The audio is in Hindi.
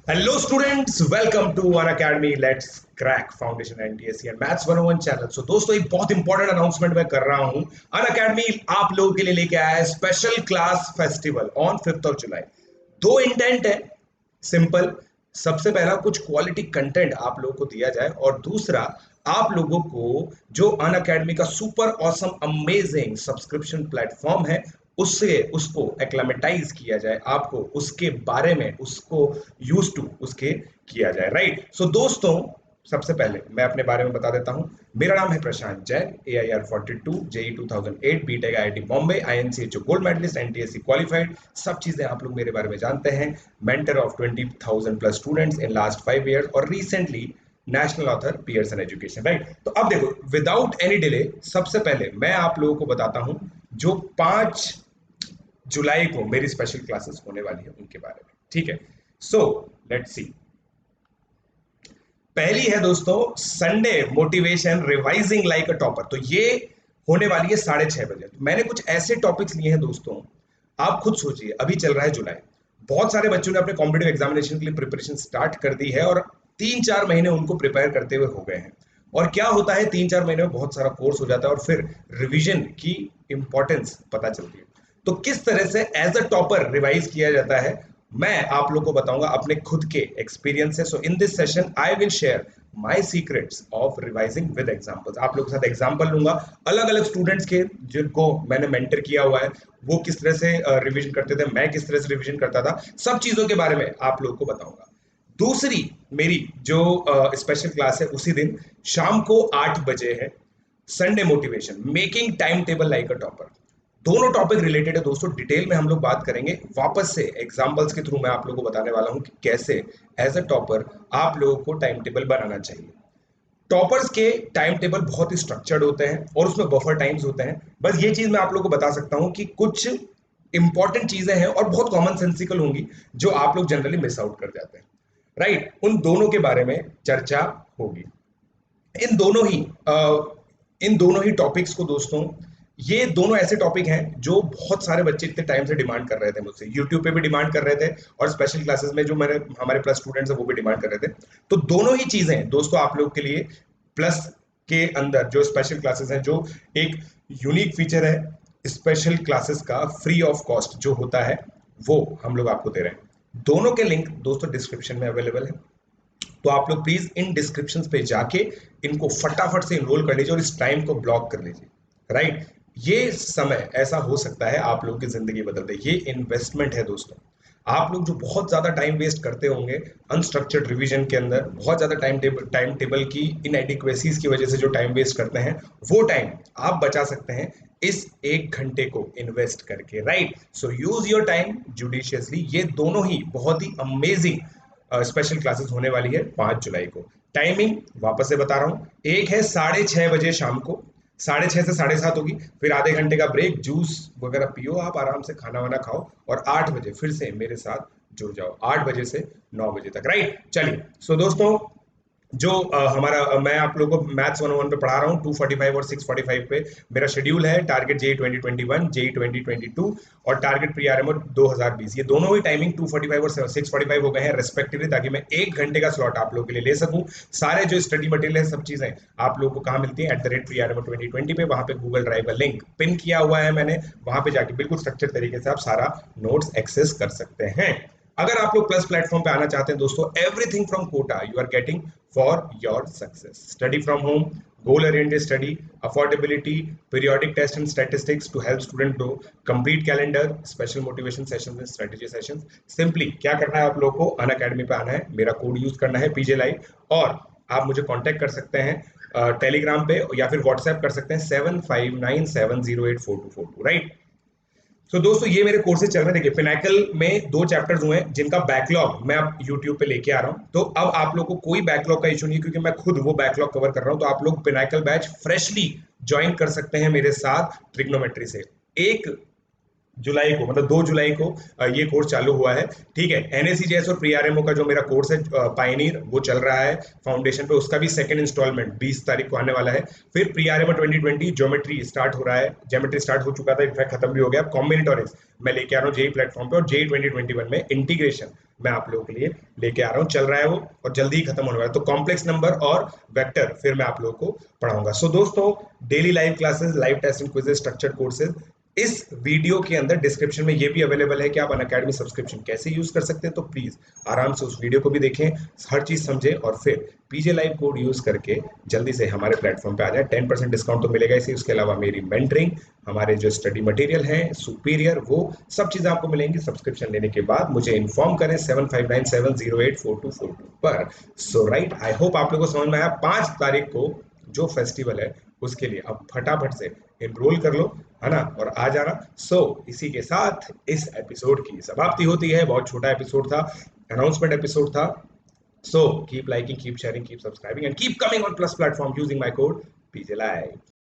Hello students, welcome to One Academy. Let's crack Foundation NTSC and Maths 101 channel. So दोस्तों एक बहुत इंपॉर्टेंट अनाउंसमेंट मैं कर रहा हूं। अन अकेडमी आप लोगों के लिए लेके आया है special class festival on 5th of July. दो इंटेंट है, सिंपल। सबसे पहला कुछ क्वालिटी कंटेंट आप लोगों को दिया जाए और दूसरा आप लोगों को जो अन अकेडमी का super awesome amazing subscription platform है उससे उसको एक्लामेटाइज किया जाए, आपको उसके बारे में उसको यूज टू उसके किया जाए। राइट। सो दोस्तों सबसे पहले मैं अपने बारे में बता देता हूं। मेरा नाम है Prashant Jain, AIR 42, JEE 2008, B Tech IIT Bombay, INCHO gold medallist, NTSC qualified. सब चीजें आप लोग मेरे बारे में जानते हैं। Mentor of 20,000 plus students in last 5 years और recently national author Pearson education. Right. तो अब देखो, विदाउट एनी डिले सबसे पहले मैं आप लोगों को बताता हूं जो 5 जुलाई को मेरी स्पेशल क्लासेस होने वाली है उनके बारे में। ठीक है। So let's see. पहली है दोस्तों Sunday motivation revising like a topper. तो ये होने वाली है 6:30 बजे। तो मैंने कुछ ऐसे टॉपिक्स लिए हैं दोस्तों, आप खुद सोचिए। अभी चल रहा है जुलाई, बहुत सारे बच्चों ने अपने कॉम्पिटिटिव एग्जामिनेशन के लिए प्रिपरेशन स्टार्ट कर दी है और 3-4 महीने उनको प्रिपेयर करते हुए हो गए हैं। और क्या होता है, 3-4 महीने में बहुत सारा कोर्स हो जाता है और फिर रिवीजन की इंपॉर्टेंस पता चलती है। तो किस तरह से एज अ टॉपर रिवाइज किया जाता है मैं आप लोग को बताऊंगा अपने खुद के एक्सपीरियंस से। So in this session I will share my secrets of revising with examples. आप लोगों के साथ एग्जांपल लूंगा अलग अलग स्टूडेंट्स के जिनको मैंने मेंटर किया हुआ है, वो किस तरह से रिवीजन करते थे, मैं किस तरह से रिवीजन करता था, सब चीजों के बारे में आप लोगों को बताऊंगा। दूसरी मेरी जो स्पेशल क्लास है उसी दिन शाम को 8 बजे है, Sunday motivation making time table like a topper. दोनों टॉपिक रिलेटेड है दोस्तों, डिटेल में हम लोग बात करेंगे। वापस से एग्जांपल्स के थ्रू मैं आप लोगों को बताने वाला हूं कि कैसे एज अ टॉपर आप लोगों को टाइम टेबल बनाना चाहिए। टॉपर्स के टाइम टेबल बहुत ही स्ट्रक्चर्ड होते हैं और उसमें बफर टाइम्स होते हैं। बस ये चीज मैं आप लोगों को बता सकता हूं कि कुछ इंपॉर्टेंट चीजें हैं और बहुत कॉमन सेंसिकल होंगी जो आप लोग जनरली मिस आउट कर जाते हैं। राइट। उन दोनों के बारे में चर्चा होगी। इन दोनों ही इन दोनों ही टॉपिक्स को दोस्तों, ये दोनों ऐसे टॉपिक हैं जो बहुत सारे बच्चे इतने टाइम से डिमांड कर रहे थे मुझसे, यूट्यूब पे भी डिमांड कर रहे थे और स्पेशल क्लासेस में जो मेरे हमारे प्लस स्टूडेंट्स हैं वो भी डिमांड कर रहे थे। तो दोनों ही चीजें दोस्तों आप लोग के लिए प्लस के अंदर जो स्पेशल क्लासेस हैं, जो एक यूनिक फीचर है स्पेशल क्लासेस का, फ्री ऑफ कॉस्ट जो होता है, वो हम लोग आपको दे रहे हैं। दोनों के लिंक दोस्तों डिस्क्रिप्शन में अवेलेबल है। तो आप लोग प्लीज इन डिस्क्रिप्शन पे जाके इनको फटाफट से इनरोल कर लीजिए और इस टाइम को ब्लॉक कर लीजिए। राइट। ये समय ऐसा हो सकता है आप लोगों की जिंदगी बदल दे। ये इन्वेस्टमेंट है दोस्तों। आप लोग जो बहुत ज्यादा टाइम वेस्ट करते होंगे अनस्ट्रक्चर्ड रिवीजन के अंदर, बहुत ज्यादा टाइम टेबल की इनएडिक्वेसीज की वजह से जो टाइम वेस्ट करते हैं, वो टाइम आप बचा सकते हैं इस 1 घंटे को इन्वेस्ट करके। Right. So use your time judiciously. ये दोनों ही बहुत ही अमेजिंग स्पेशल क्लासेस होने वाली है 5 जुलाई को। टाइमिंग वापस से बता रहा हूँ, एक है 6:30 बजे शाम को, 6:30 से 7:30 होगी, फिर आधे घंटे का ब्रेक, जूस वगैरह पियो, आप आराम से खाना वाना खाओ और 8 बजे फिर से मेरे साथ जुड़ जाओ, 8 बजे से 9 बजे तक। राइट। चलिए। सो दोस्तों जो मैं आप लोगों को मैथ्स 101 पे पढ़ा रहा हूँ, 245 और 645 पे मेरा शेड्यूल है। टारगेट जेई 2021, जेई 2022 और टारगेट प्री आरएमओ 2020। ये दोनों ही टाइमिंग 245 और 645 हो गए हैं रेस्पेक्टिवली, ताकि मैं 1 घंटे का स्लॉट आप लोगों के लिए ले सकूं। सारे जो स्टडी मटेरियल है, सब चीजें आप लोगों को कहाँ मिलती है, @प्री आरएमओ 2020 पे। वहां पे गूगल ड्राइव का लिंक पिन किया हुआ है मैंने, वहां पे जाके बिल्कुल स्ट्रक्चर तरीके से आप सारा नोट्स एक्सेस कर सकते हैं। अगर आप लोग प्लस प्लेटफॉर्म पे आना चाहते हैं दोस्तों, everything from Kota you are getting for your success. Study from home, goal oriented study, affordability, periodic test and statistics to help student grow, complete calendar, special motivation sessions and strategy sessions। Simply क्या करना है, आप लोगों को अन अकेडमी पे आना है, मेरा कोड यूज करना है पीजे लाइव, और आप मुझे कांटेक्ट कर सकते हैं टेलीग्राम पे या फिर व्हाट्सएप कर सकते हैं 7597084242। राइट। तो दोस्तों ये मेरे कोर्सेज चल रहे हैं। देखिए, पिनाकल में 2 चैप्टर्स हुए हैं जिनका बैकलॉग मैं अब यूट्यूब पे लेके आ रहा हूं। तो अब आप लोग को कोई बैकलॉग का इशू नहीं है, क्योंकि मैं खुद वो बैकलॉग कवर कर रहा हूं। तो आप लोग पिनाकल बैच फ्रेशली ज्वाइन कर सकते हैं मेरे साथ ट्रिग्नोमेट्री से। 1 जुलाई को, मतलब 2 जुलाई को ये कोर्स चालू हुआ है। ठीक है। एनएसीजेएस और प्रीआरएमओ का जो मेरा कोर्स है पायनियर, वो चल रहा है फाउंडेशन पे, उसका भी सेकंड इंस्टॉलमेंट 20 तारीख को आने वाला है। फिर प्रीआरएमओ 2020 ज्योमेट्री स्टार्ट हो रहा है, ज्योमेट्री स्टार्ट हो चुका था, इनफैक्ट खत्म भी हो गया। कॉम्बिनेटोरिक्स मैं लेके आ रहा हूँ जेई प्लेटफॉर्म पे, और जेई 2021 में इंटीग्रेशन मैं आप लोगों के लिए लेके आ रहा हूँ। चल रहा है वो और जल्दी ही खत्म होने वाला है। तो कॉम्प्लेक्स नंबर और वेक्टर फिर मैं आप लोगों को पढ़ाऊंगा। सो दोस्तों, daily live classes, live test and quizzes, structured courses, इस वीडियो के अंदर डिस्क्रिप्शन में ये भी अवेलेबल है कि आप अनअकैडमी सब्सक्रिप्शन कैसे यूज कर सकते हैं। तो प्लीज आराम से उस वीडियो को भी देखें, हर चीज समझें और फिर पीजे लाइव कोड यूज करके जल्दी से हमारे प्लेटफॉर्म पे आ जाए। 10% डिस्काउंट तो मिलेगा इसी, उसके अलावा मेरी मेंटरिंग, हमारे जो स्टडी मटेरियल है सुपीरियर, वो सब चीजें आपको मिलेंगी सब्सक्रिप्शन लेने के बाद। मुझे इन्फॉर्म करें 7597084242 पर। सो राइट, आई होप आप लोगों को समझ में आया। 5 तारीख को जो फेस्टिवल है उसके लिए अब फटाफट से एनरोल कर लो, है ना, और आ जाना। सो इसी के साथ इस एपिसोड की समाप्ति होती है। बहुत छोटा एपिसोड था, अनाउंसमेंट एपिसोड था। So keep liking, keep sharing, keep subscribing, and keep coming on Plus platform using my code PJ Live.